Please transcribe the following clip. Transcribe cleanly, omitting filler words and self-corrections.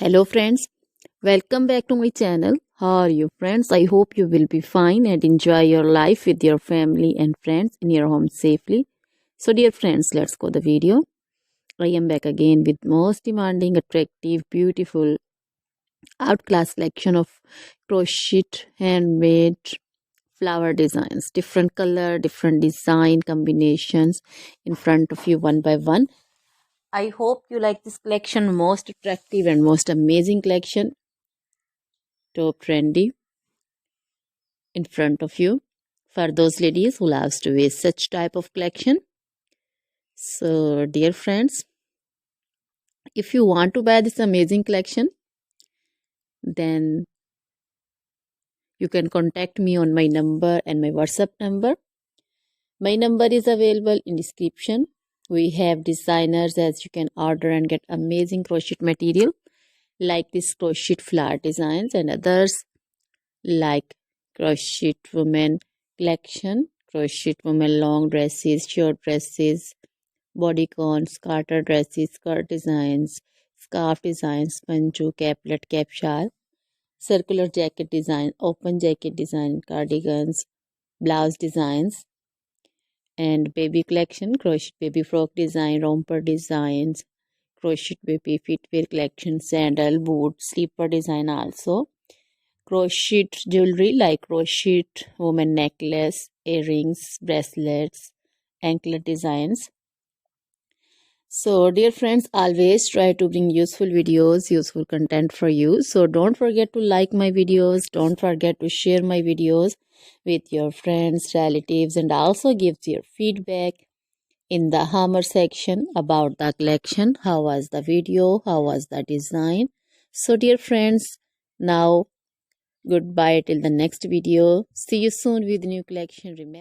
Hello friends, welcome back to my channel. How are you friends? I hope you will be fine and enjoy your life with your family and friends in your home safely. So dear friends, let's go the video. I am back again with most demanding, attractive, beautiful, outclass collection of crochet handmade flower designs. Different color, different design combinations in front of you one by one. I hope you like this collection, most attractive and most amazing collection. Top trendy in front of you for those ladies who loves to wear such type of collection. So dear friends, if you want to buy this amazing collection, then you can contact me on my number and my WhatsApp number. My number is available in description. We have designers as you can order and get amazing crochet material like this crochet flower designs and others like crochet women collection, crochet women long dresses, short dresses, bodycons, garter dresses, skirt designs, scarf designs, panju, caplet, cap shawl, circular jacket design, open jacket design, cardigans, blouse designs, and baby collection, crochet baby frock design, romper designs, crochet baby footwear collection, sandal, boot, slipper design also. Crochet jewelry like crochet woman necklace, earrings, bracelets, anklet designs. So dear friends, always try to bring useful videos, useful content for you. So don't forget to like my videos, don't forget to share my videos with your friends, relatives, and also give your feedback in the hammer section about the collection. How was the video? How was the design? So dear friends, now goodbye till the next video. See you soon with new collection. Remember